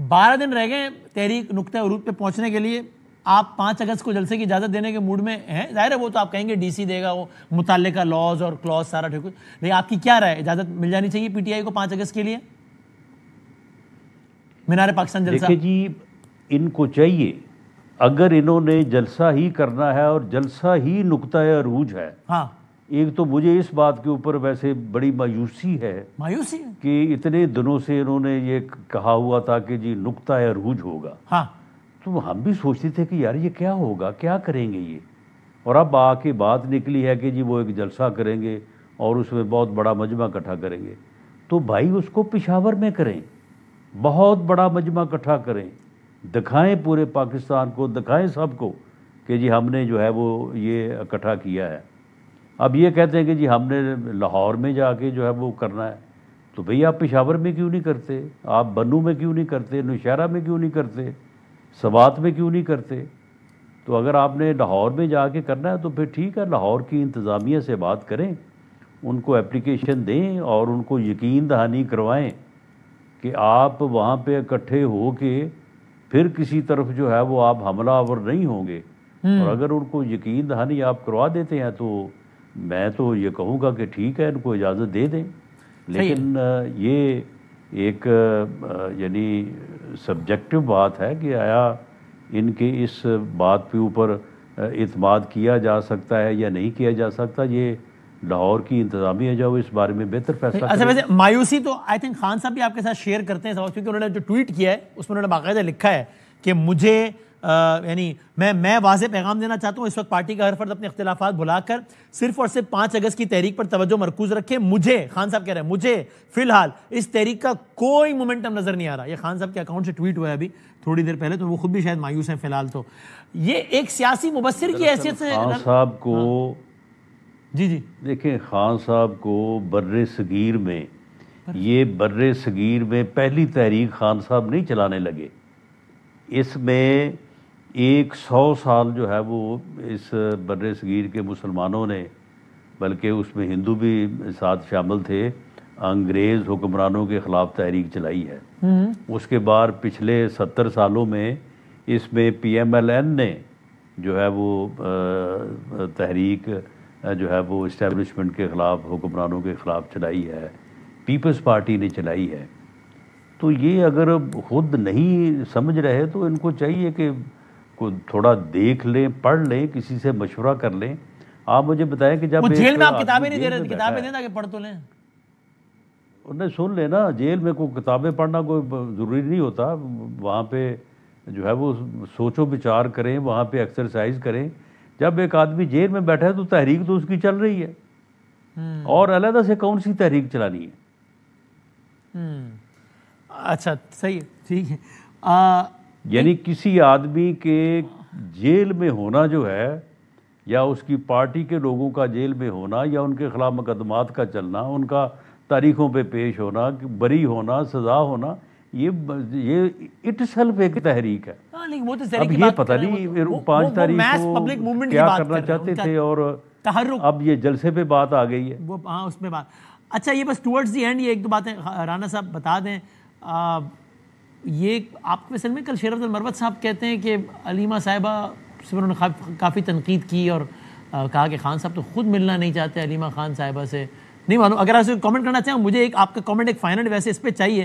12 دن رہ گئے تحریک نقطہ عروج پہ پہنچنے کے لیے. آپ 5 اگست کو جلسے کی اجازت دینے کے موڈ میں ہیں؟ ظاہر ہے وہ تو آپ کہیں گے ڈی سی دے گا, وہ متعلقہ لاز اور کلاز سارا ٹھیک, لیکن آپ کی کیا رائے, اجازت مل جانی چاہیے پی ٹی آئی کو 5 اگست کے لیے مینار پاکستان جلسہ؟ دیکھیں جی, ان کو چاہیے اگر انہوں نے جلسہ ہی کرنا ہے اور جلسہ ہی نقطہ عروج ہے. ہاں, ایک تو مجھے اس بات کے اوپر ویسے بڑی مایوسی ہے کہ اتنے دنوں سے انہوں نے یہ کہا ہوا تھا کہ جی نقطہ عروج ہوگا. ہاں, تو ہم بھی سوچتے تھے کہ یار یہ کیا ہوگا, کیا کریں گے یہ, اور اب آ کے بات نکلی ہے کہ جی وہ ایک جلسہ کریں گے اور اس میں بہت بڑا مجمع اکٹھا کریں گے. تو بھائی اس کو پشاور میں کریں, بہت بڑا مجمع اکٹھا کریں, دکھائیں پورے پاکستان کو, دکھائیں سب کو کہ جی ہم نے جو ہے وہ یہ اکٹھا کیا ہے. اب یہ کہتے ہیں کہ جی ہم نے لاہور میں جا کے جو ہے وہ کرنا ہے. تو بھئی آپ پشاور میں کیوں نہیں کرتے, آپ بنوں میں کیوں نہیں کرتے, نوشہرہ میں کیوں نہیں کرتے, سوات میں کیوں نہیں کرتے؟ تو اگر آپ نے لاہور میں جا کے کرنا ہے تو پھر ٹھیک ہے, لاہور کی انتظامیہ سے بات کریں, ان کو اپلیکیشن دیں اور ان کو یقین دہانی کروائیں کہ آپ وہاں پہ اکٹھے ہو کے پھر کسی طرف جو ہے وہ آپ حملہ آور نہیں ہوں گے. اور اگر ان کو یقین دہانی آپ کروا دیتے ہیں تو میں تو یہ کہوں گا کہ ٹھیک ہے, ان کو اجازت دے دیں. لیکن یہ ایک یعنی سبجیکٹو بات ہے کہ آیا ان کے اس بات پہ اوپر اعتماد کیا جا سکتا ہے یا نہیں کیا جا سکتا. یہ لاہور کی انتظامیہ جو اس بارے میں بہتر فیصلہ کرے. اچھا, ویسے مایوسی تو آئی تھنک خان صاحب بھی آپ کے ساتھ شیئر کرتے ہیں, کیونکہ انہوں نے جو ٹویٹ کیا ہے اس میں انہوں نے باقاعدہ لکھا ہے کہ مجھے یعنی میں واضح پیغام دینا چاہتا ہوں, اس وقت پارٹی کا ہر فرد اپنے اختلافات بھلا کر صرف اور صرف 5 اگست کی تحریک پر توجہ مرکوز رکھے. مجھے, خان صاحب کہہ رہے ہیں, مجھے فی الحال اس تحریک کا کوئی مومنٹم نظر نہیں آ رہا. یہ خان صاحب کے اکاؤنٹ سے ٹویٹ ہوا ہے ابھی تھوڑی دیر پہلے, تو وہ خود بھی شاید مایوس ہیں فی الحال. تو یہ ایک سیاسی مبصر کی حیثیت سے خان صاحب کو جی دیکھیں, خان صاحب کو بر صغیر میں, یہ بر صغیر میں پہلی تحریک خان صاحب نہیں چلانے لگے. اس میں 100 سال جو ہے وہ اس بر صغیر کے مسلمانوں نے, بلکہ اس میں ہندو بھی ساتھ شامل تھے, انگریز حکمرانوں کے خلاف تحریک چلائی ہے. اس کے بعد پچھلے 70 سالوں میں اس میں پی ایم ایل این نے جو ہے وہ تحریک جو ہے وہ اسٹیبلشمنٹ کے خلاف, حکمرانوں کے خلاف چلائی ہے, پیپلز پارٹی نے چلائی ہے. تو یہ اگر خود نہیں سمجھ رہے تو ان کو چاہیے کہ تھوڑا دیکھ لیں, پڑھ لیں, کسی سے مشورہ کر لیں. آپ مجھے بتائیں کہ جب جیل میں آپ کتابیں نہیں دے رہے, کتابیں دیں تاکہ پڑھ تو لیں. انہیں سن لینا, جیل میں کوئی کتابیں پڑھنا کوئی ضروری نہیں ہوتا. وہاں پہ جو ہے وہ سوچو بچار کریں, وہاں پہ ایکسرسائز کریں. جب ایک آدمی جیل میں بیٹھا ہے تو تحریک تو اس کی چل رہی ہے, اور علیحدہ سے کون سی تحریک چلانی ہے؟ اچھا, صحیح ہے, ٹھیک ہے. یعنی کسی آدمی کے جیل میں ہونا جو ہے, یا اس کی پارٹی کے لوگوں کا جیل میں ہونا, یا ان کے خلاف مقدمات کا چلنا, ان کا تاریخوں پہ پیش ہونا, بری ہونا, سزا ہونا, یہ اٹ سیلف ایک تحریک ہے. اب یہ پتہ نہیں 5 تاریخ کو کیا کرنا چاہتے تھے, اور اب یہ جلسے پہ بات آ گئی ہے. ہاں, اس میں بات. اچھا, یہ بس ٹورڈز دی اینڈ یہ ایک دو باتیں رانا صاحب بتا دیں. یہ آپ کے اصل میں کل شیر عبد المروت صاحب کہتے ہیں کہ علیمہ صاحبہ سے انہوں نے کافی تنقید کی اور کہا کہ خان صاحب تو خود ملنا نہیں چاہتے علیمہ خان صاحبہ سے. نہیں معلوم, اگر آپ سے کامنٹ کرنا چاہیں, مجھے ایک آپ کا کامنٹ ایک فائنل ویسے اس پہ چاہیے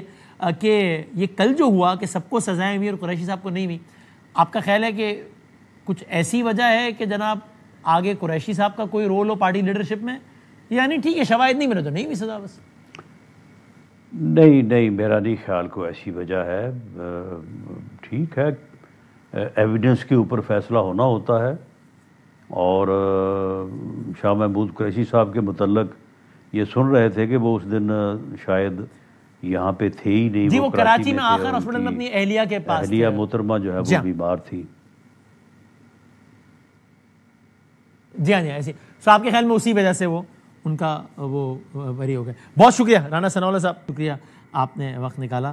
کہ یہ کل جو ہوا کہ سب کو سزائیں ہوئی اور قریشی صاحب کو نہیں ہوئی, آپ کا خیال ہے کہ کچھ ایسی وجہ ہے کہ جناب آگے قریشی صاحب کا کوئی رول ہو پارٹی لیڈرشپ میں, یعنی ٹھیک ہے شواہد نہیں ملے تو نہیں ہوئی سزا بس؟ نہیں, میرا نہیں خیال کو ایسی وجہ ہے. ٹھیک ہے, ایویڈنس کے اوپر فیصلہ ہونا ہوتا ہے, اور شاہ محمود قریشی صاحب کے متعلق یہ سن رہے تھے کہ وہ اس دن شاید یہاں پہ تھے ہی نہیں. جی, وہ کراچی میں آخر ہاسپٹل میں اپنی اہلیہ کے پاس, اہلیہ محترمہ جو ہے وہ بیمار تھی. جی ہاں, ایسی. سو آپ کے خیال میں اسی وجہ سے وہ ان کا وہ بری ہو گئے. بہت شکریہ رانا ثناء اللہ صاحب, شکریہ آپ نے وقت نکالا.